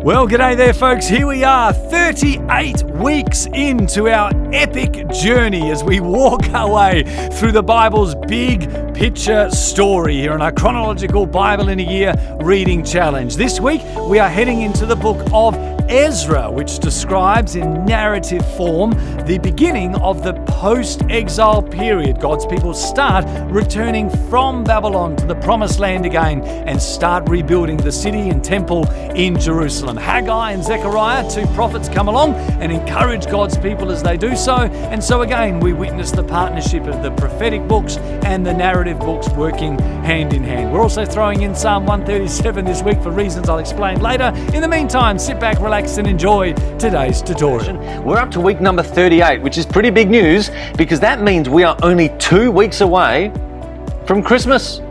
Well, g'day there, folks. Here we are, 38 weeks into our epic journey as we walk our way through the Bible's big picture story here on our Chronological Bible-in-a-Year reading challenge. This week, we are heading into the book of Ezra, which describes in narrative form the beginning of the post-exile period. God's people start returning from Babylon to the Promised Land again and start rebuilding the city and temple in Jerusalem. Haggai and Zechariah, two prophets, come along and encourage God's people as they do so. And so again, we witness the partnership of the prophetic books and the narrative books working hand in hand. We're also throwing in Psalm 137 this week for reasons I'll explain later. In the meantime, sit back, relax, and enjoy today's tutorial. We're up to week number 38, which is pretty big news because that means we are only 2 weeks away from Christmas.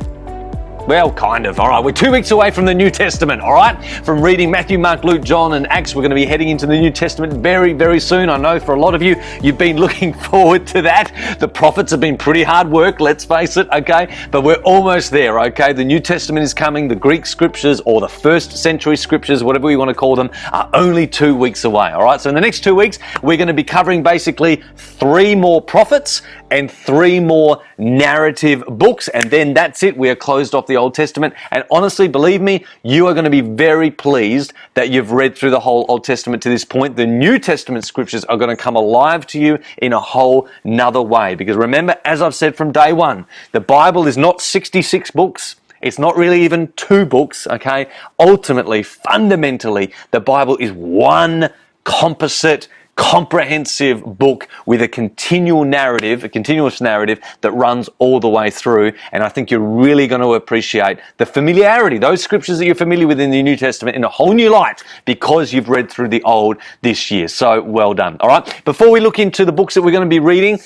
Well, kind of. All right, we're 2 weeks away from the New Testament, all right? From reading Matthew, Mark, Luke, John, and Acts, we're going to be heading into the New Testament very, very soon. I know for a lot of you, you've been looking forward to that. The prophets have been pretty hard work, let's face it, okay? But we're almost there, okay? The New Testament is coming. The Greek scriptures, or the first century scriptures, whatever we want to call them, are only 2 weeks away, all right? So in the next 2 weeks, we're going to be covering basically 3 more prophets and 3 more narrative books, and then that's it. We are closed off the Old Testament, and honestly, believe me, you are going to be very pleased that you've read through the whole Old Testament to this point. The New Testament scriptures are going to come alive to you in a whole nother way, because remember, as I've said from day one, the Bible is not 66 books. It's not really even 2 books, okay? Ultimately, fundamentally, the Bible is one composite, comprehensive book with a continuous narrative that runs all the way through. And I think you're really going to appreciate the familiarity, those scriptures that you're familiar with in the New Testament, in a whole new light because you've read through the Old this year. So well done. All right. Before we look into the books that we're going to be reading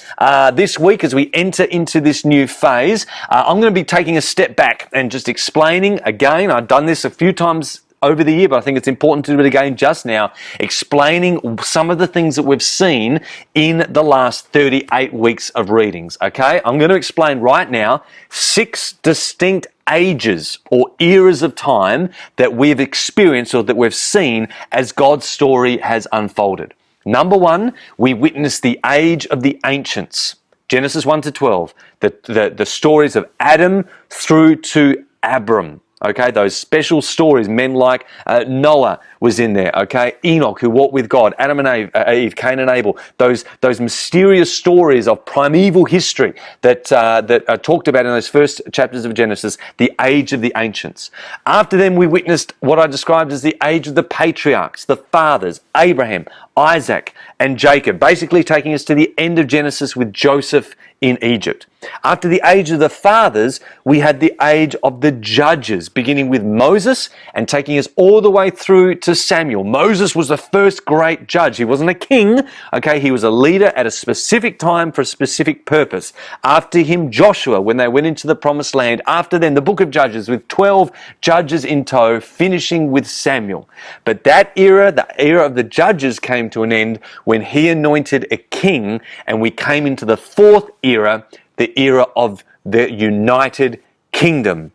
this week as we enter into this new phase, I'm going to be taking a step back and just explaining again. I've done this a few times over the year, but I think it's important to do it again just now, explaining some of the things that we've seen in the last 38 weeks of readings, okay? I'm going to explain right now 6 distinct ages or eras of time that we've experienced or that we've seen as God's story has unfolded. Number 1, we witness the age of the ancients. Genesis 1 to 12, the stories of Adam through to Abram. Okay, those special stories, men like Noah was in there, okay? Enoch, who walked with God, Adam and Eve, Cain and Abel, those mysterious stories of primeval history that are talked about in those first chapters of Genesis, the age of the ancients. After them, we witnessed what I described as the age of the patriarchs, the fathers, Abraham, Isaac, and Jacob, basically taking us to the end of Genesis with Joseph in Egypt. After the age of the fathers, we had the age of the judges, beginning with Moses and taking us all the way through to Samuel. Moses was the first great judge. He wasn't a king, okay? He was a leader at a specific time for a specific purpose. After him, Joshua, when they went into the Promised Land. After then, the book of Judges with 12 judges in tow, finishing with Samuel. But that era, the era of the judges, came to an end when he anointed a king, and we came into the 4th era, the era of the United Kingdom,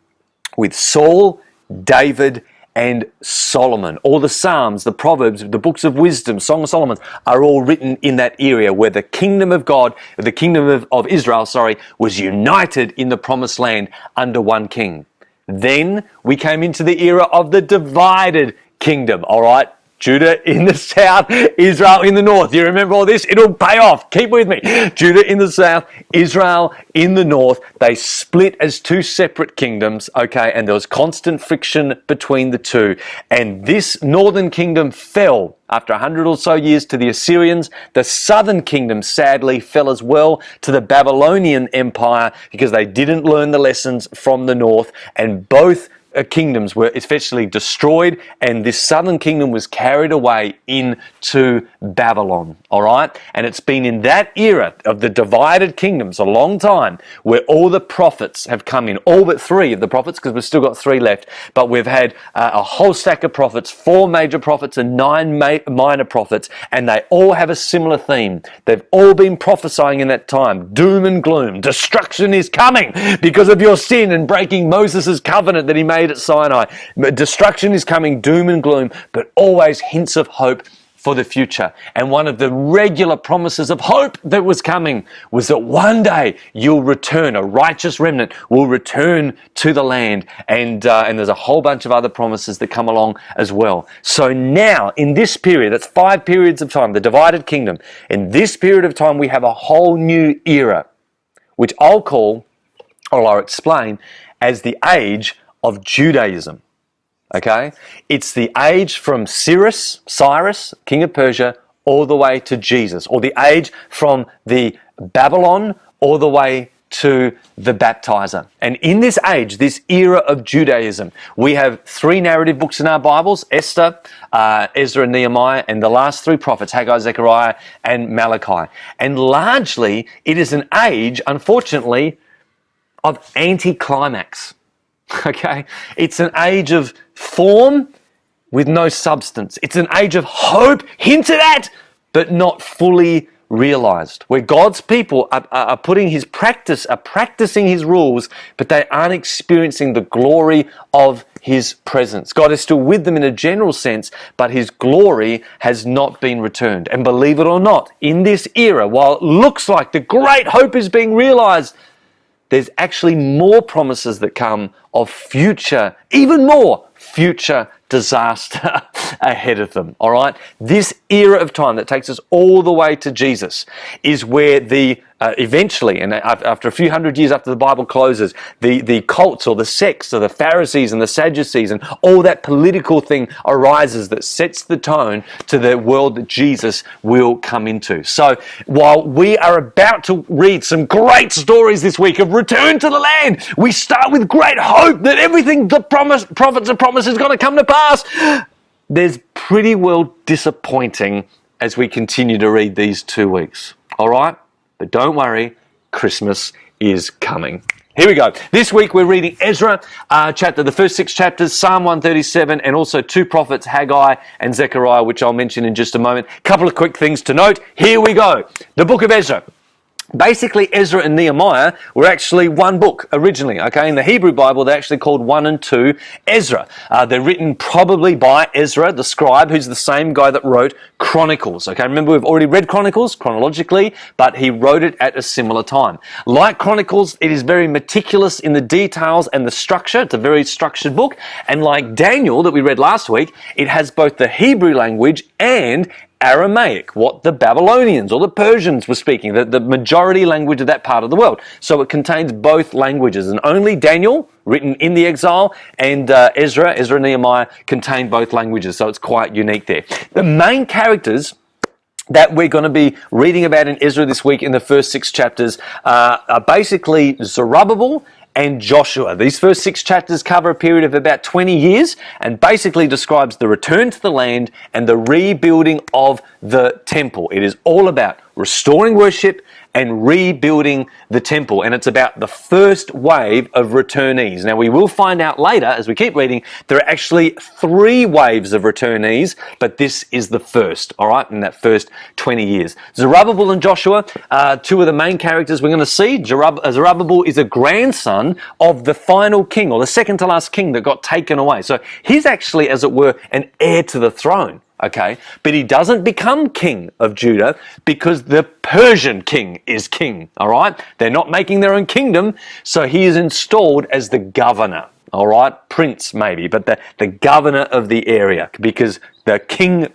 with Saul, David, and Solomon. All the Psalms, the Proverbs, the books of wisdom, Song of Solomon are all written in that area where the kingdom of God, the kingdom of Israel, was united in the Promised Land under one king. Then we came into the era of the divided kingdom, all right? Judah in the south, Israel in the north. You remember all this? It'll pay off. Keep with me. Judah in the south, Israel in the north. They split as 2 separate kingdoms, okay? And there was constant friction between the two. And this northern kingdom fell after 100 or so years to the Assyrians. The southern kingdom sadly fell as well to the Babylonian Empire because they didn't learn the lessons from the north, and both kingdoms were essentially destroyed, and this southern kingdom was carried away into Babylon, all right? And it's been in that era of the divided kingdoms a long time where all the prophets have come in, all but 3 of the prophets, because we've still got 3 left, but we've had a whole stack of prophets, 4 major prophets and 9 minor prophets, and they all have a similar theme. They've all been prophesying in that time, doom and gloom, destruction is coming because of your sin and breaking Moses' covenant that he made made at Sinai. Destruction is coming, doom and gloom, but always hints of hope for the future. And one of the regular promises of hope that was coming was that one day you'll return, a righteous remnant will return to the land. And there's a whole bunch of other promises that come along as well. So now, in this period, that's 5 periods of time, the divided kingdom, in this period of time we have a whole new era, which I'll explain as the Age of Judaism. Okay, it's the age from Cyrus, king of Persia, all the way to Jesus, or the age from the Babylon all the way to the baptizer. And in this age, this era of Judaism, we have 3 narrative books in our Bibles: Esther, Ezra and Nehemiah, and the last 3 prophets, Haggai, Zechariah, and Malachi. And largely, it is an age, unfortunately, of anticlimax. Okay, it's an age of form with no substance. It's an age of hope hinted at, but not fully realized, where God's people are practicing His rules, but they aren't experiencing the glory of His presence. God is still with them in a general sense, but His glory has not been returned. And believe it or not, in this era, while it looks like the great hope is being realized, there's actually more promises that come of future, even more future disaster ahead of them, all right? This era of time that takes us all the way to Jesus is where eventually, and after a few hundred years after the Bible closes, the cults or the sects or the Pharisees and the Sadducees and all that political thing arises that sets the tone to the world that Jesus will come into. So while we are about to read some great stories this week of return to the land, we start with great hope that everything the prophets have promised is going to come to pass. There's pretty well disappointing as we continue to read these 2 weeks, all right? But don't worry, Christmas is coming. Here we go. This week we're reading Ezra chapter, the first 6 chapters, Psalm 137, and also 2 prophets, Haggai and Zechariah, which I'll mention in just a moment. Couple of quick things to note. Here we go. The book of Ezra. Basically, Ezra and Nehemiah were actually one book originally, okay? In the Hebrew Bible, they're actually called 1 and 2 Ezra. They're written probably by Ezra, the scribe, who's the same guy that wrote Chronicles, okay? Remember, we've already read Chronicles chronologically, but he wrote it at a similar time. Like Chronicles, it is very meticulous in the details and the structure. It's a very structured book. And like Daniel that we read last week, it has both the Hebrew language and Aramaic, what the Babylonians or the Persians were speaking, the majority language of that part of the world. So it contains both languages, and only Daniel, written in the exile, and Ezra and Nehemiah contain both languages, so it's quite unique there. The main characters that we're going to be reading about in Ezra this week in the first 6 chapters are basically Zerubbabel and Joshua. These first 6 chapters cover a period of about 20 years and basically describes the return to the land and the rebuilding of the temple. It is all about restoring worship and rebuilding the temple. And it's about the first wave of returnees. Now, we will find out later, as we keep reading, there are actually 3 waves of returnees, but this is the first, all right, in that first 20 years. Zerubbabel and Joshua, 2 of the main characters we're going to see. Zerubbabel is a grandson of the final king, or the second to last king that got taken away. So he's actually, as it were, an heir to the throne. Okay, but he doesn't become king of Judah because the Persian king is king, all right? They're not making their own kingdom, so he is installed as the governor, all right? Prince maybe, but the governor of the area, because the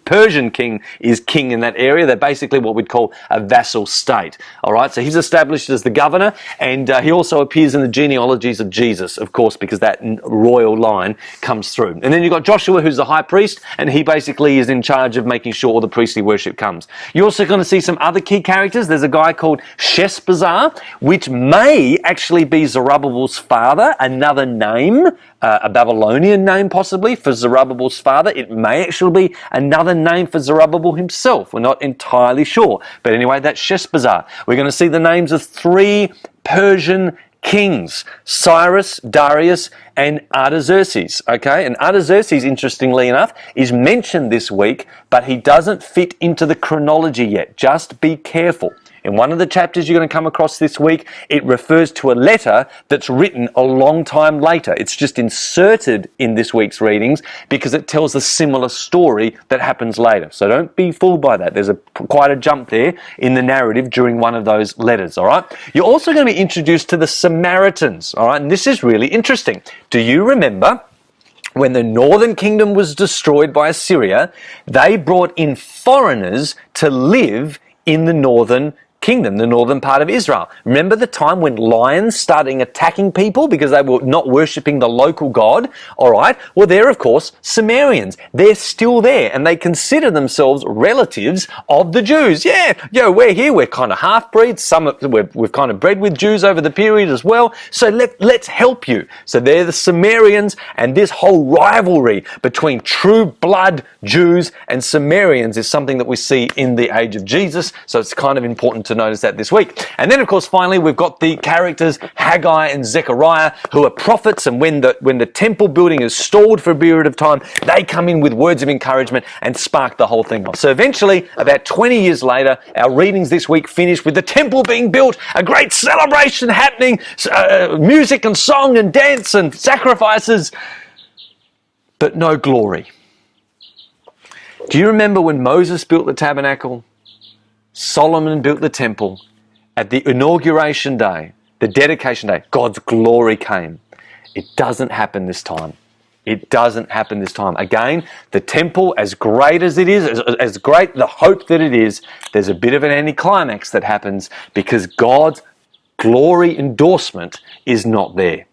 Persian king is king in that area. They're basically what we'd call a vassal state, all right? So he's established as the governor, and he also appears in the genealogies of Jesus, of course, because that royal line comes through. And then you've got Joshua, who's the high priest, and he basically is in charge of making sure all the priestly worship comes. You're also going to see some other key characters. There's a guy called Sheshbazzar, which may actually be Zerubbabel's father, another name, a Babylonian name possibly for Zerubbabel's father. It may actually be another name for Zerubbabel himself. We're not entirely sure. But anyway, that's Sheshbazzar. We're going to see the names of 3 Persian kings: Cyrus, Darius, and Artaxerxes. Okay, and Artaxerxes, interestingly enough, is mentioned this week, but he doesn't fit into the chronology yet. Just be careful. In one of the chapters you're going to come across this week, it refers to a letter that's written a long time later. It's just inserted in this week's readings because it tells a similar story that happens later. So don't be fooled by that. There's quite a jump there in the narrative during one of those letters, all right? You're also going to be introduced to the Samaritans, all right? And this is really interesting. Do you remember when the northern kingdom was destroyed by Assyria, they brought in foreigners to live in the northern kingdom, the northern part of Israel. Remember the time when lions started attacking people because they were not worshipping the local god? All right. Well, they're, of course, Samaritans. They're still there, and they consider themselves relatives of the Jews. Yeah, we're here. We're kind of half-breeds. We've kind of bred with Jews over the period as well. So let's help you. So they're the Samaritans, and this whole rivalry between true blood Jews and Samaritans is something that we see in the age of Jesus. So it's kind of important to notice that this week. And then, of course, finally, we've got the characters Haggai and Zechariah, who are prophets, and when the temple building is stalled for a period of time, they come in with words of encouragement and spark the whole thing off. So eventually, about 20 years later, our readings this week finish with the temple being built, a great celebration happening, music and song and dance and sacrifices, but no glory. Do you remember when Moses built the tabernacle? Solomon built the temple. At the inauguration day, the dedication day, God's glory came. It doesn't happen this time. It doesn't happen this time. Again, the temple, as great as it is, as great the hope that it is, there's a bit of an anticlimax that happens because God's glory endorsement is not there.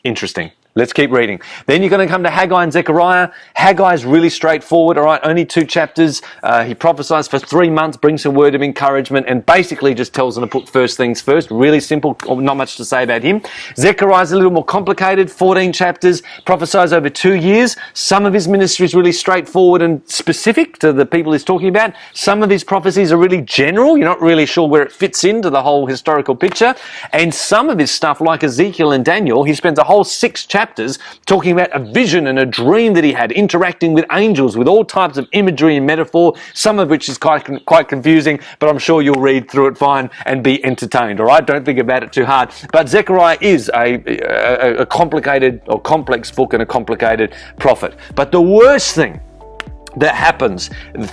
Interesting. Let's keep reading. Then you're going to come to Haggai and Zechariah. Haggai is really straightforward, all right? Only 2 chapters. He prophesies for 3 months, brings a word of encouragement, and basically just tells them to put first things first. Really simple, not much to say about him. Zechariah is a little more complicated, 14 chapters, prophesies over 2 years. Some of his ministry is really straightforward and specific to the people he's talking about. Some of his prophecies are really general. You're not really sure where it fits into the whole historical picture. And some of his stuff, like Ezekiel and Daniel, he spends a whole 6 chapters talking about a vision and a dream that he had, interacting with angels, with all types of imagery and metaphor, some of which is quite confusing, but I'm sure you'll read through it fine and be entertained, all right? Don't think about it too hard. But Zechariah is a complicated or complex book and a complicated prophet. But the worst thing that happens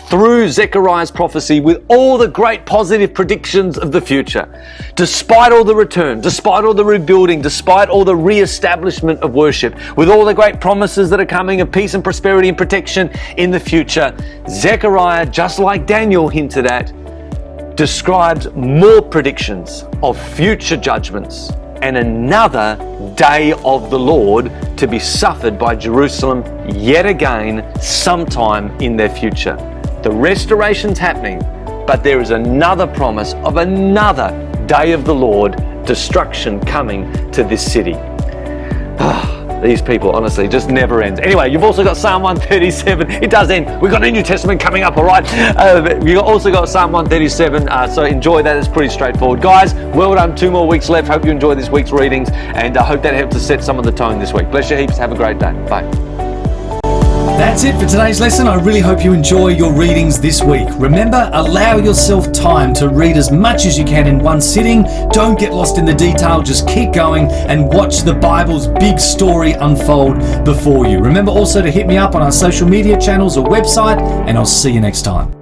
through Zechariah's prophecy with all the great positive predictions of the future, despite all the return, despite all the rebuilding, despite all the re-establishment of worship, with all the great promises that are coming of peace and prosperity and protection in the future, Zechariah, just like Daniel hinted at, describes more predictions of future judgments and another day of the Lord to be suffered by Jerusalem yet again sometime in their future. The restoration's happening, but there is another promise of another day of the Lord, destruction coming to this city. These people, honestly, just never ends. Anyway, you've also got Psalm 137. It does end. We've got a New Testament coming up, all right? You've also got Psalm 137, so enjoy that. It's pretty straightforward. Guys, well done. 2 more weeks left. Hope you enjoy this week's readings, and I hope that helped to set some of the tone this week. Bless you heaps. Have a great day. Bye. That's it for today's lesson. I really hope you enjoy your readings this week. Remember, allow yourself time to read as much as you can in one sitting. Don't get lost in the detail. Just keep going and watch the Bible's big story unfold before you. Remember also to hit me up on our social media channels or website, and I'll see you next time.